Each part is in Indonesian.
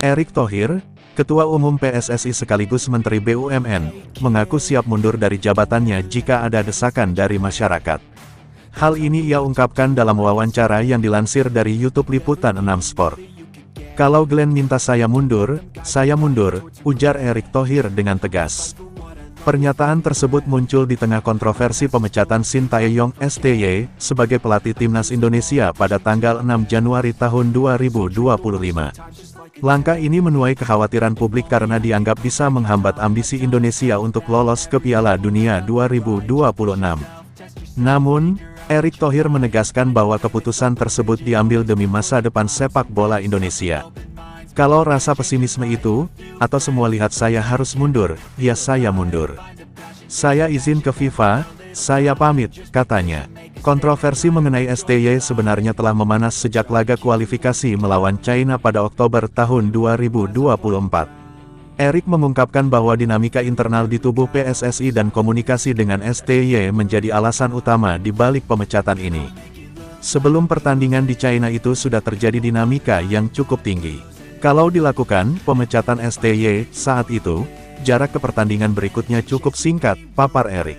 Erick Thohir, Ketua Umum PSSI sekaligus Menteri BUMN, mengaku siap mundur dari jabatannya jika ada desakan dari masyarakat. Hal ini ia ungkapkan dalam wawancara yang dilansir dari YouTube Liputan 6 Sport. "Kalau Glenn minta saya mundur, ujar Erick Thohir dengan tegas. Pernyataan tersebut muncul di tengah kontroversi pemecatan Shin Tae-yong (STY) sebagai pelatih timnas Indonesia pada tanggal 6 Januari tahun 2025. Langkah ini menuai kekhawatiran publik karena dianggap bisa menghambat ambisi Indonesia untuk lolos ke Piala Dunia 2026. Namun, Erick Thohir menegaskan bahwa keputusan tersebut diambil demi masa depan sepak bola Indonesia. "Kalau rasa pesimisme itu, atau semua lihat saya harus mundur, ya saya mundur. Saya izin ke FIFA, saya pamit," katanya. Kontroversi mengenai STY sebenarnya telah memanas sejak laga kualifikasi melawan China pada Oktober tahun 2024. Erick mengungkapkan bahwa dinamika internal di tubuh PSSI dan komunikasi dengan STY menjadi alasan utama di balik pemecatan ini. Sebelum pertandingan di China itu sudah terjadi dinamika yang cukup tinggi. Kalau dilakukan pemecatan STY saat itu, jarak ke pertandingan berikutnya cukup singkat, papar Erick.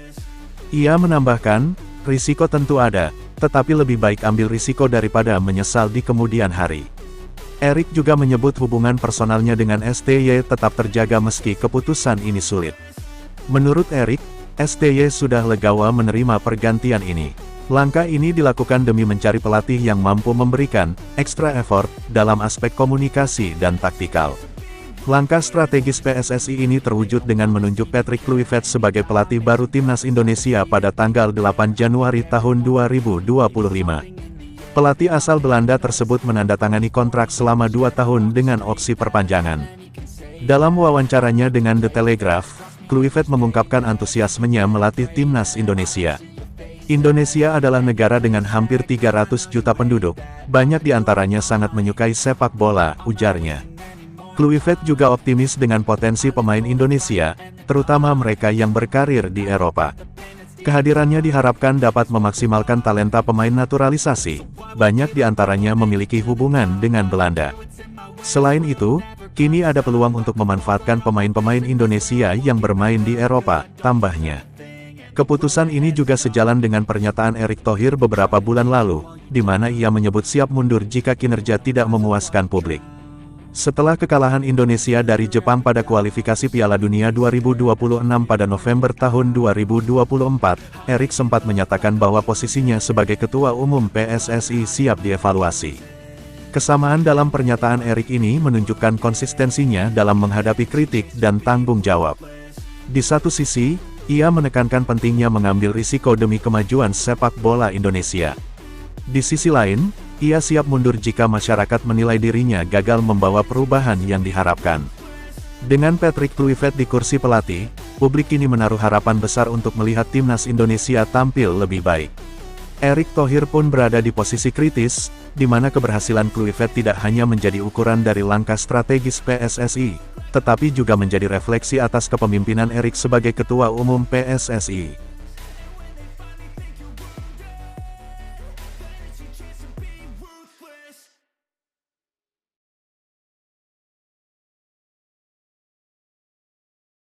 Ia menambahkan, risiko tentu ada, tetapi lebih baik ambil risiko daripada menyesal di kemudian hari. Erick juga menyebut hubungan personalnya dengan STY tetap terjaga meski keputusan ini sulit. Menurut Erick, STY sudah legawa menerima pergantian ini. Langkah ini dilakukan demi mencari pelatih yang mampu memberikan extra effort dalam aspek komunikasi dan taktikal. Langkah strategis PSSI ini terwujud dengan menunjuk Patrick Kluivert sebagai pelatih baru timnas Indonesia pada tanggal 8 Januari tahun 2025. Pelatih asal Belanda tersebut menandatangani kontrak selama 2 tahun dengan opsi perpanjangan. Dalam wawancaranya dengan The Telegraph, Kluivert mengungkapkan antusiasmenya melatih timnas Indonesia. "Indonesia adalah negara dengan hampir 300 juta penduduk, banyak di antaranya sangat menyukai sepak bola," ujarnya. Kluivert juga optimis dengan potensi pemain Indonesia, terutama mereka yang berkarir di Eropa. Kehadirannya diharapkan dapat memaksimalkan talenta pemain naturalisasi, banyak di antaranya memiliki hubungan dengan Belanda. Selain itu, kini ada peluang untuk memanfaatkan pemain-pemain Indonesia yang bermain di Eropa, tambahnya. Keputusan ini juga sejalan dengan pernyataan Erick Thohir beberapa bulan lalu, di mana ia menyebut siap mundur jika kinerja tidak memuaskan publik. Setelah kekalahan Indonesia dari Jepang pada kualifikasi Piala Dunia 2026 pada November tahun 2024, Erick sempat menyatakan bahwa posisinya sebagai Ketua Umum PSSI siap dievaluasi. Kesamaan dalam pernyataan Erick ini menunjukkan konsistensinya dalam menghadapi kritik dan tanggung jawab. Di satu sisi, ia menekankan pentingnya mengambil risiko demi kemajuan sepak bola Indonesia. Di sisi lain, ia siap mundur jika masyarakat menilai dirinya gagal membawa perubahan yang diharapkan. Dengan Patrick Kluivert di kursi pelatih, publik kini menaruh harapan besar untuk melihat timnas Indonesia tampil lebih baik. Erick Thohir pun berada di posisi kritis, di mana keberhasilan Kluivert tidak hanya menjadi ukuran dari langkah strategis PSSI, tetapi juga menjadi refleksi atas kepemimpinan Erick sebagai Ketua Umum PSSI.